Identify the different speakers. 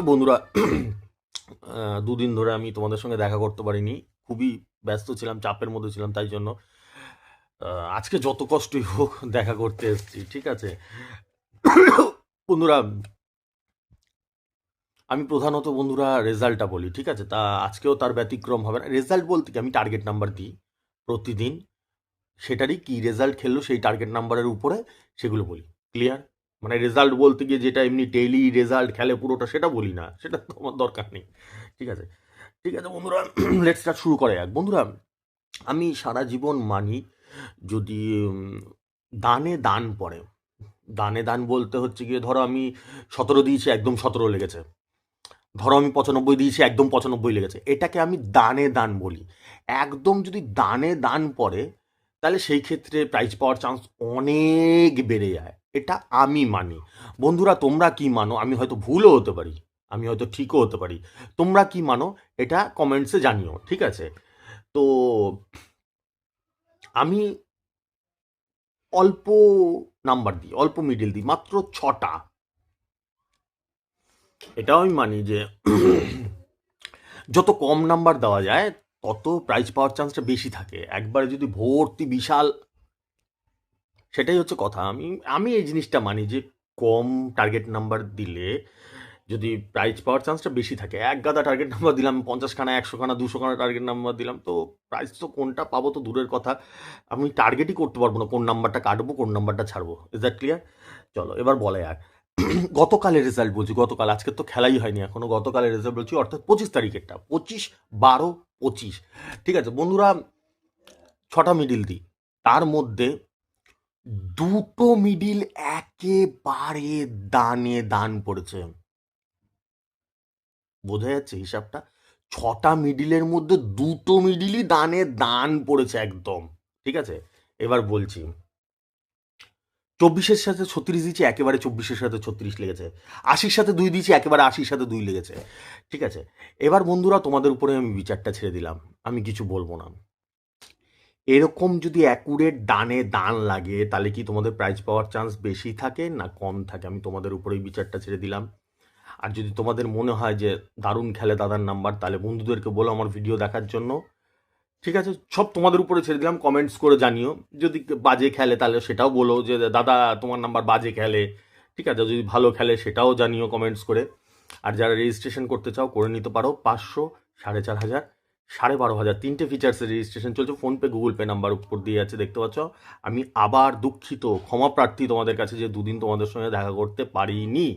Speaker 1: বন্ধুরা, দুদিন ধরে আমি তোমাদের সঙ্গে দেখা করতে পারিনি। খুবই ব্যস্ত ছিলাম, চাপের মধ্যে ছিলাম, তাই জন্য আজকে যত কষ্টই হোক দেখা করতে এসেছি। ঠিক আছে বন্ধুরা, আমি প্রধানত বন্ধুরা রেজাল্টটা বলি। ঠিক আছে, তা আজকেও তার ব্যতিক্রম হবে না। রেজাল্ট বলতে কি, আমি টার্গেট নাম্বার দিই প্রতিদিন, সেটারই কি রেজাল্ট খেললো সেই টার্গেট নাম্বারের উপরে সেগুলো বলি। ক্লিয়ার? মানে রেজাল্ট বলতে গিয়ে যেটা এমনি ডেইলি রেজাল্ট খেলে পুরোটা, সেটা বলি না, সেটা তো আমার দরকার নেই। ঠিক আছে, ঠিক আছে বন্ধুরা, লেটস স্টার্ট, শুরু করে এক। বন্ধুরা, আমি সারা জীবন মানি, যদি দানে দান পড়ে, দানে দান বলতে হচ্ছে গিয়ে, ধরো আমি 17 দিয়েছি, একদম 17 লেগেছে। ধরো আমি 95 দিয়েছি, একদম 95 লেগেছে। এটাকে আমি দানে দান বলি। একদম যদি দানে দান পড়ে, তাহলে সেই ক্ষেত্রে প্রাইজ পাওয়ার চান্স অনেক বেড়ে যায়। এটা আমি মানি। বন্ধুরা, তোমরা কি মানো? আমি হয়তো ভুলও হতে পারি, আমি হয়তো ঠিকও হতে পারি। তোমরা কি মানো এটা কমেন্টসে জানিও। ঠিক আছে, তো আমি অল্প নাম্বার দিই, অল্প মিডিল দিই, মাত্র 6টা। এটাও আমি মানি যে যত কম নাম্বার দেওয়া যায় তত প্রাইজ পাওয়ার চান্সটা বেশি থাকে। একবারে যদি ভর্তি বিশাল, সেটাই হচ্ছে কথা। আমি আমি এই জিনিসটা মানি যে কম টার্গেট নাম্বার দিলে যদি প্রাইজ পাওয়ার চান্সটা বেশি থাকে। এক গাদা টার্গেট নাম্বার দিলাম, 50খানা, 100খানা, 200খানা টার্গেট নাম্বার দিলাম, তো প্রাইজ তো কোনটা পাবো তো দূরের কথা, আমি টার্গেটই করতে পারবো না কোন নাম্বারটা কাটবো, কোন নাম্বারটা ছাড়বো। Is that clear? চলো এবার বলে আর গতকালের রেজাল্ট বলছি। গতকাল, আজকে তো খেলাই হয়নি এখনো, গতকালের রেজাল্ট বলছি, অর্থাৎ 25 তারিখেরটা, 25/12/25। ঠিক আছে বন্ধুরা, 6টা মিডিল দিই, তার মধ্যে 2টো মিডিল একেবারে দানে দান পড়েছে। বোঝা যাচ্ছে হিসাবটা? 6টা মিডিলের মধ্যে 2টো মিডিলই দানে দান পড়েছে একদম। ঠিক আছে, এবার বলছি, 24-এর সাথে 36 দিয়েছি, একেবারে 24-এর সাথে 36 লেগেছে। 80-র সাথে 2 দিয়েছি, একেবারে 80-র সাথে 2 লেগেছে। ঠিক আছে, এবার বন্ধুরা তোমাদের উপরে আমি বিচারটা ছেড়ে দিলাম, আমি কিছু বলবো না। এরকম যদি অ্যাকুরেট দানে দান লাগে, তাহলে কি তোমাদের প্রাইজ পাওয়ার চান্স বেশি থাকে না কম থাকে? আমি তোমাদের উপরেই বিচারটা ছেড়ে দিলাম। আর যদি তোমাদের মনে হয় যে দারুণ খেলে দাদার নাম্বার, তাহলে বন্ধুদেরকে বলো আমার ভিডিও দেখার জন্য। ঠিক আছে, সব তোমাদের উপরে ছেড়ে দিলাম, কমেন্টস করে জানিও। যদি বাজে খেলে তাহলে সেটাও বলো যে দাদা তোমার নাম্বার বাজে খেলে। ঠিক আছে, যদি ভালো খেলে সেটাও জানিও কমেন্টস করে। আর যারা রেজিস্ট্রেশন করতে চাও করে নিতে পারো। 500, 4,500, 12,500, 3টে ফিচার্সের রেজিস্ট্রেশন চলছে। ফোনপে, গুগল পে নাম্বার উপর দিয়ে আছে, দেখতে পাচ্ছ। আমি আবার দুঃখিত, ক্ষমা প্রার্থী তোমাদের কাছে যে দুদিন তোমাদের সঙ্গে দেখা করতে পারিনি।